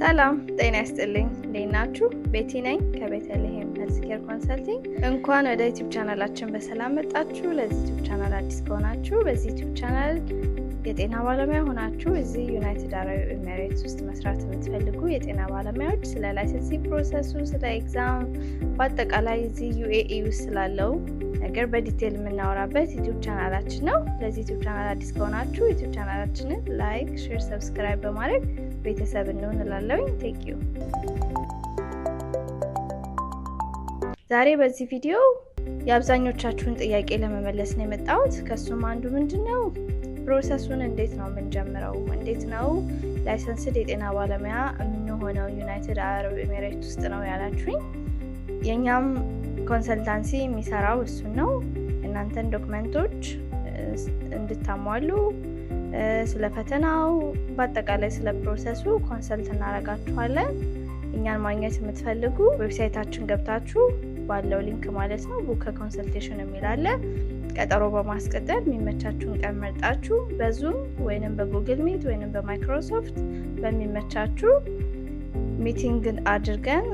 ሰላም ጤና ይስጥልኝ። እንዴት ናችሁ? ቤቲ ነኝ ከቤተልሔም ሄልዝ ኬር ኮንሰልቲንግ። እንኳን ወደ ዩቲዩብ ቻናላችን በሰላም መጣችሁ። ለዚህ ዩቲዩብ ቻናል አዲስ ከሆናችሁ በዚህ ዩቲዩብ ቻናል የጤና ባለሙያ ሆናችሁ እዚህ ዩናይትድ አረብ ኤሚሬትስ ውስጥ መስራት የምትፈልጉ የጤና ባለሙያዎች ስለ ላይሰንሲንግ ፕሮሰሱ፣ ስለ ኤግዛም፣ በአጠቃላይ እዚህ ዩኤኢ ውስጥ ስላለው ነገር በዲቴል የምናወራበት ዩቲዩብ ቻናላችን ነው። ለዚህ ዩቲዩብ ቻናል አዲስ ከሆናችሁ ዩቲዩብ ቻናላችንን ላይክ፣ ሼር፣ ሰብስክራይብ በማድረግ ቤተሰብ እንሆን እላለሁኝ። ቴንክ ዩ። ዛሬ በዚህ ቪዲዮ የአብዛኞቻችሁን ጥያቄ ለመመለስ ነው የመጣሁት። ከሱም አንዱ ምንድነው ፕሮሰሱን እንዴት ነው የምንጀምረው? እንዴት ነው ላይሰንስድ የጤና ባለሙያ የምንሆነው ዩናይትድ አረብ ኤሚሬትስ ውስጥ ነው ያላችሁኝ። የኛም ኮንሰልታንሲ የሚሰራው እሱን ነው። እናንተን ዶክመንቶች እንድታሟሉ፣ ስለ ፈተናው፣ በአጠቃላይ ስለ ፕሮሰሱ ኮንሰልት እናደርጋችኋለን። እኛን ማግኘት የምትፈልጉ ዌብሳይታችን ገብታችሁ ባለው ሊንክ ማለት ነው ቡክ ኮንሰልቴሽን የሚል አለ። ቀጠሮ በማስቀጠል የሚመቻችሁን ቀን መርጣችሁ በዙም ወይንም በጉግል ሚት ወይንም በማይክሮሶፍት በሚመቻችሁ ሚቲንግ አድርገን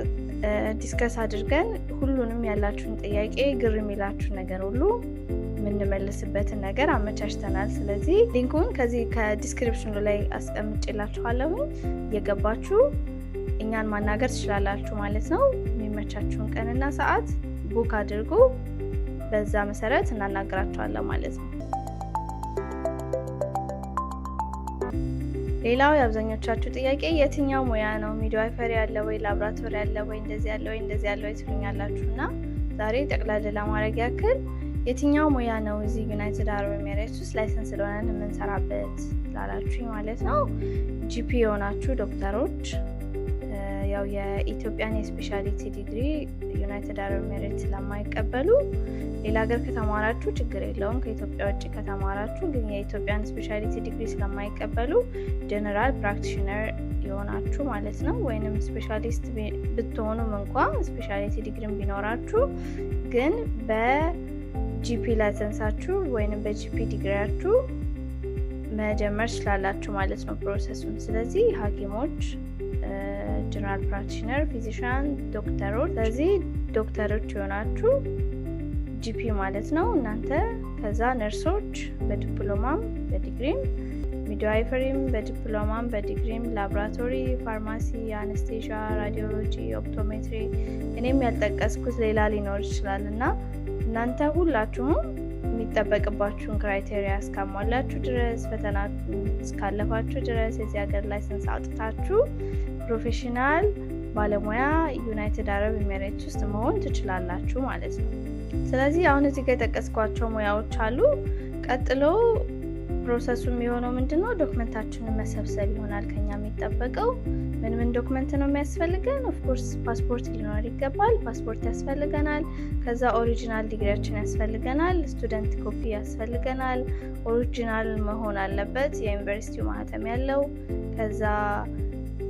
ዲስከስ አድርገን ሁሉንም ያላችሁን ጥያቄ፣ ግር የሚላችሁ ነገር ሁሉ የምንመልስበትን ነገር አመቻችተናል። ስለዚህ ሊንኩን ከዚህ ከዲስክሪፕሽኑ ላይ አስቀምጬላችኋለሁ። እየገባችሁ እኛን ማናገር ትችላላችሁ ማለት ነው። የሚመቻችሁን ቀንና ሰዓት ቡክ አድርጉ። በዛ መሰረት እናናገራችኋለን ማለት ነው። ሌላው የአብዛኞቻችሁ ጥያቄ የትኛው ሙያ ነው? ሚድዋይፈሪ ያለ ወይ ላብራቶሪ ያለ ወይ እንደዚህ ያለ ወይ እንደዚህ ያለ ወይ ትሉኛላችሁና ዛሬ ጠቅላላ ለማድረግ ያክል የትኛው ሙያ ነው እዚህ ዩናይትድ አረብ ኤሚሬትስ ውስጥ ላይሰንስ ስለሆነን የምንሰራበት ላላችሁኝ ማለት ነው። ጂፒ የሆናችሁ ዶክተሮች ያው የኢትዮጵያን የስፔሻሊቲ ዲግሪ ዩናይትድ አረብ ኤሚሬትስ ስለማይቀበሉ ሌላ ሀገር ከተማራችሁ ችግር የለውም። ከኢትዮጵያ ውጭ ከተማራችሁ ግን የኢትዮጵያን ስፔሻሊቲ ዲግሪ ስለማይቀበሉ ጀነራል ፕራክቲሽነር የሆናችሁ ማለት ነው። ወይንም ስፔሻሊስት ብትሆኑም እንኳን ስፔሻሊቲ ዲግሪም ቢኖራችሁ ግን በጂፒ ላይሰንሳችሁ ወይንም በጂፒ ዲግሪያችሁ መጀመር ትችላላችሁ ማለት ነው ፕሮሰሱን። ስለዚህ ሐኪሞች፣ ጀነራል ፕራክቲሽነር፣ ፊዚሻን፣ ዶክተሮች፣ ስለዚህ ዶክተሮች የሆናችሁ ጂፒ ማለት ነው እናንተ። ከዛ ነርሶች በዲፕሎማም በዲግሪም፣ ሚድዋይፈሪም በዲፕሎማም በዲግሪም፣ ላቦራቶሪ፣ ፋርማሲ፣ አነስቴዣ፣ ራዲዮሎጂ፣ ኦፕቶሜትሪ እኔም ያልጠቀስኩት ሌላ ሊኖር ይችላል እና እናንተ ሁላችሁም የሚጠበቅባችሁን ክራይቴሪያ እስካሟላችሁ ድረስ ፈተና እስካለፋችሁ ድረስ የዚህ ሀገር ላይሰንስ አውጥታችሁ ፕሮፌሽናል ባለሙያ ዩናይትድ አረብ ኤሚሬትስ ውስጥ መሆን ትችላላችሁ ማለት ነው። ስለዚህ አሁን እዚህ ጋር የጠቀስኳቸው ሙያዎች አሉ። ቀጥሎ ፕሮሰሱ የሚሆነው ምንድነው? ዶክመንታችንን መሰብሰብ ይሆናል ከኛ የሚጠበቀው። ምን ዶክመንት ነው የሚያስፈልገን? ኦፍኮርስ ፓስፖርት ሊኖር ይገባል። ፓስፖርት ያስፈልገናል። ከዛ ኦሪጂናል ዲግሪያችን ያስፈልገናል። ስቱደንት ኮፒ ያስፈልገናል። ኦሪጂናል መሆን አለበት፣ የዩኒቨርሲቲው ማህተም ያለው። ከዛ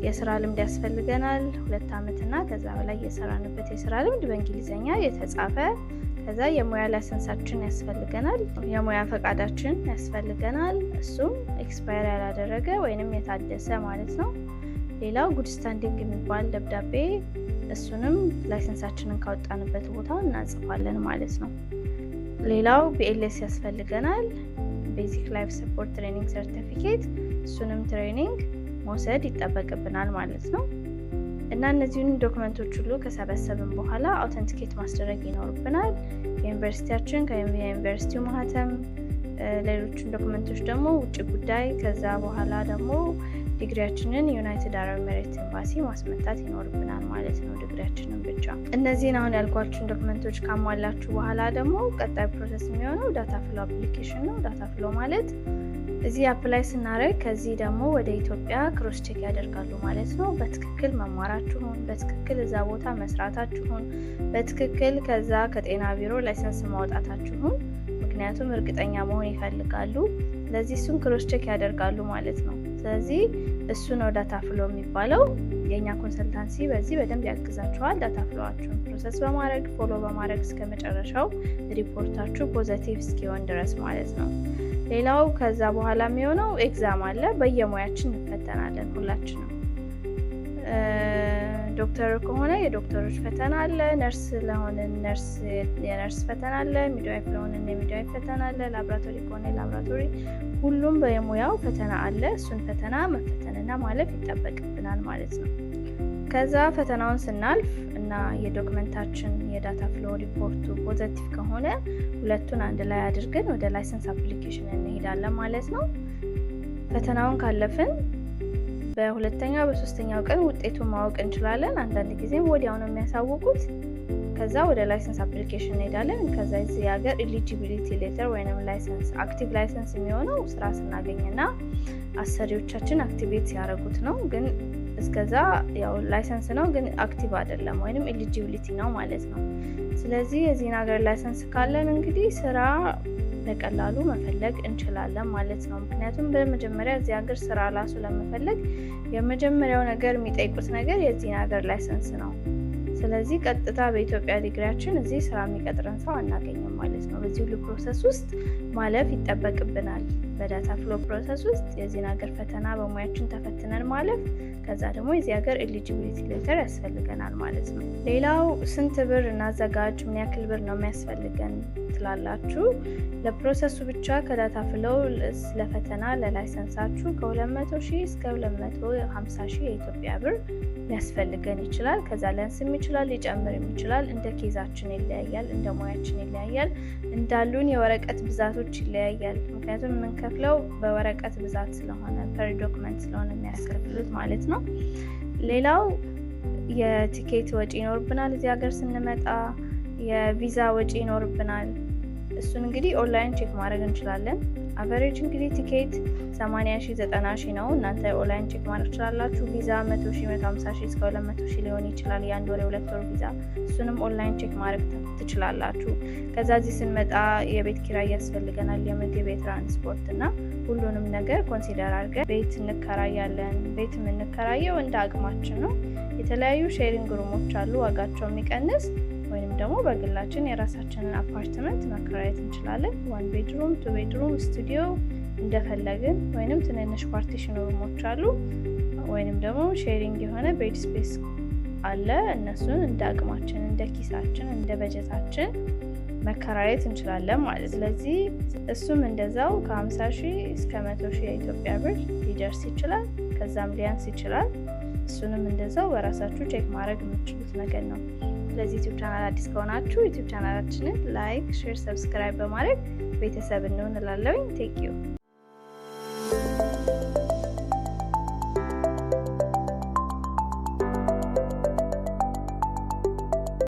የስራ ልምድ ያስፈልገናል። 2 ዓመትና ከዛ በላይ የሰራንበት የስራ ልምድ በእንግሊዝኛ የተጻፈ። ከዛ የሙያ ላይሰንሳችን ያስፈልገናል። የሙያ ፈቃዳችን ያስፈልገናል። እሱም ኤክስፓየር ያላደረገ ወይንም የታደሰ ማለት ነው። ሌላው ጉድ ስታንዲንግ የሚባል ደብዳቤ፣ እሱንም ላይሰንሳችንን ካወጣንበት ቦታ እናጽፋለን ማለት ነው። ሌላው ቢኤልኤስ ያስፈልገናል፣ ቤዚክ ላይፍ ሰፖርት ትሬኒንግ ሰርቲፊኬት። እሱንም ትሬኒንግ መውሰድ ይጠበቅብናል ማለት ነው። እና እነዚህን ዶክመንቶች ሁሉ ከሰበሰብን በኋላ አውተንቲኬት ማስደረግ ይኖርብናል። የዩኒቨርሲቲያችን ከዩኒቨርሲቲው ማህተም፣ ሌሎችን ዶክመንቶች ደግሞ ውጭ ጉዳይ፣ ከዛ በኋላ ደግሞ ዲግሪያችንን ዩናይትድ አረብ ኤሚሬትስ ኤምባሲ ማስመታት ይኖርብናል ማለት ነው፣ ዲግሪያችንን ብቻ። እነዚህን አሁን ያልኳችሁን ዶክመንቶች ካሟላችሁ በኋላ ደግሞ ቀጣይ ፕሮሰስ የሚሆነው ዳታ ፍሎ አፕሊኬሽን ነው። ዳታ ፍሎ ማለት እዚህ አፕላይ ስናደርግ ከዚህ ደግሞ ወደ ኢትዮጵያ ክሮስ ቼክ ያደርጋሉ ማለት ነው። በትክክል መማራችሁን፣ በትክክል እዛ ቦታ መስራታችሁን፣ በትክክል ከዛ ከጤና ቢሮ ላይሰንስ ማውጣታችሁን፣ ምክንያቱም እርግጠኛ መሆን ይፈልጋሉ። ስለዚህ እሱን ክሮስ ቼክ ያደርጋሉ ማለት ነው። ስለዚህ እሱ ነው ዳታ ፍሎ የሚባለው። የኛ ኮንሰልታንሲ በዚህ በደንብ ያግዛችኋል። ዳታ ፍሎአችሁን ፕሮሰስ በማድረግ ፎሎ በማድረግ እስከ መጨረሻው ሪፖርታችሁ ፖዚቲቭ እስኪሆን ድረስ ማለት ነው። ሌላው ከዛ በኋላ የሚሆነው ኤግዛም አለ። በየሙያችን እንፈተናለን ሁላችንም። ዶክተር ከሆነ የዶክተሮች ፈተና አለ፣ ነርስ ለሆነ የነርስ ፈተና አለ፣ ሚድዋይፍ ለሆነ የሚድዋይፍ ፈተና አለ፣ ላብራቶሪ ከሆነ ላብራቶሪ፣ ሁሉም በየሙያው ፈተና አለ። እሱን ፈተና መፈተንና ማለፍ ይጠበቅብናል ማለት ነው። ከዛ ፈተናውን ስናልፍ እና የዶክመንታችን የዳታ ፍሎ ሪፖርቱ ፖዘቲቭ ከሆነ ሁለቱን አንድ ላይ አድርገን ወደ ላይሰንስ አፕሊኬሽን እንሄዳለን ማለት ነው። ፈተናውን ካለፍን በሁለተኛው በሶስተኛው ቀን ውጤቱን ማወቅ እንችላለን። አንዳንድ ጊዜም ወዲያው ነው የሚያሳውቁት። ከዛ ወደ ላይሰንስ አፕሊኬሽን እንሄዳለን። ከዛ እዚህ ሀገር ኤሊጂቢሊቲ ሌተር ወይንም ላይሰንስ አክቲቭ ላይሰንስ የሚሆነው ስራ ስናገኝና አሰሪዎቻችን አክቲቬት ሲያደርጉት ነው። ግን እስከዛ ያው ላይሰንስ ነው ግን አክቲቭ አይደለም ወይንም ኤሊጂቢሊቲ ነው ማለት ነው። ስለዚህ የዚህን ሀገር ላይሰንስ ካለን እንግዲህ ስራ በቀላሉ መፈለግ እንችላለን ማለት ነው። ምክንያቱም በመጀመሪያ እዚህ ሀገር ስራ ራሱ ለመፈለግ የመጀመሪያው ነገር የሚጠይቁት ነገር የዚህን ሀገር ላይሰንስ ነው። ስለዚህ ቀጥታ በኢትዮጵያ ዲግሪያችን እዚህ ስራ የሚቀጥረን ሰው አናገኝም ማለት ነው። በዚህ ሁሉ ፕሮሰስ ውስጥ ማለፍ ይጠበቅብናል። በዳታ ፍሎ ፕሮሰስ ውስጥ የዚህን ሀገር ፈተና በሙያችን ተፈትነን ማለፍ፣ ከዛ ደግሞ የዚህ ሀገር ኤሊጂቢሊቲ ሌተር ያስፈልገናል ማለት ነው። ሌላው ስንት ብር እናዘጋጅ፣ ምን ያክል ብር ነው የሚያስፈልገን ትላላችሁ? ለፕሮሰሱ ብቻ ከዳታ ፍሎው ለፈተና ለላይሰንሳችሁ ከ200,000 እስከ 250,000 የኢትዮጵያ ብር ሊያስፈልገን ይችላል። ከዛ ሊያንስም ይችላል፣ ሊጨምርም ይችላል። እንደ ኬዛችን ይለያያል፣ እንደ ሙያችን ይለያያል፣ እንዳሉን የወረቀት ብዛቶች ይለያያል። ምክንያቱም የምንከፍለው በወረቀት ብዛት ስለሆነ ፐር ዶክመንት ስለሆነ የሚያስከፍሉት ማለት ነው። ሌላው የቲኬት ወጪ ይኖርብናል። እዚህ ሀገር ስንመጣ የቪዛ ወጪ ይኖርብናል። እሱን እንግዲህ ኦንላይን ቼክ ማድረግ እንችላለን። አቨሬጅ እንግዲህ ቲኬት 80,000 90,000 ነው። እናንተ ኦንላይን ቼክ ማድረግ ትችላላችሁ። ቪዛ 100,000 150,000 እስከ 200,000 ሊሆን ይችላል፣ የአንድ ወር የሁለት ወር ቪዛ። እሱንም ኦንላይን ቼክ ማድረግ ትችላላችሁ። ከዛ እዚህ ስንመጣ የቤት ኪራይ ያስፈልገናል፣ የምግብ፣ የትራንስፖርት እና ሁሉንም ነገር ኮንሲደር አድርገን ቤት እንከራያለን። ቤት የምንከራየው እንደ አቅማችን ነው። የተለያዩ ሼሪንግ ሩሞች አሉ ዋጋቸው የሚቀንስ፣ ወይንም ደግሞ በግላችን የራሳችንን አፓርትመንት መከራየት እንችላለን። 1 ቤድሩም 2 ቤድሩም ስቱዲዮ እንደፈለግን፣ ወይንም ትንንሽ ፓርቲሽን ሩሞች አሉ፣ ወይንም ደግሞ ሼሪንግ የሆነ ቤድ ስፔስ አለ። እነሱን እንደ አቅማችን፣ እንደ ኪሳችን፣ እንደ በጀታችን መከራየት እንችላለን ማለት። ስለዚህ እሱም እንደዛው ከ50,000 እስከ 100,000 የኢትዮጵያ ብር ሊደርስ ይችላል፣ ከዛም ሊያንስ ይችላል። እሱንም እንደዛው በራሳችሁ ቼክ ማድረግ የምትችሉት ነገር ነው። ስለዚህ ዩቲዩብ ቻናል አዲስ ከሆናችሁ ዩቲዩብ ቻናላችንን ላይክ፣ ሼር፣ ሰብስክራይብ በማድረግ ቤተሰብ እንሆን እላለሁኝ። ቴንክ ዩ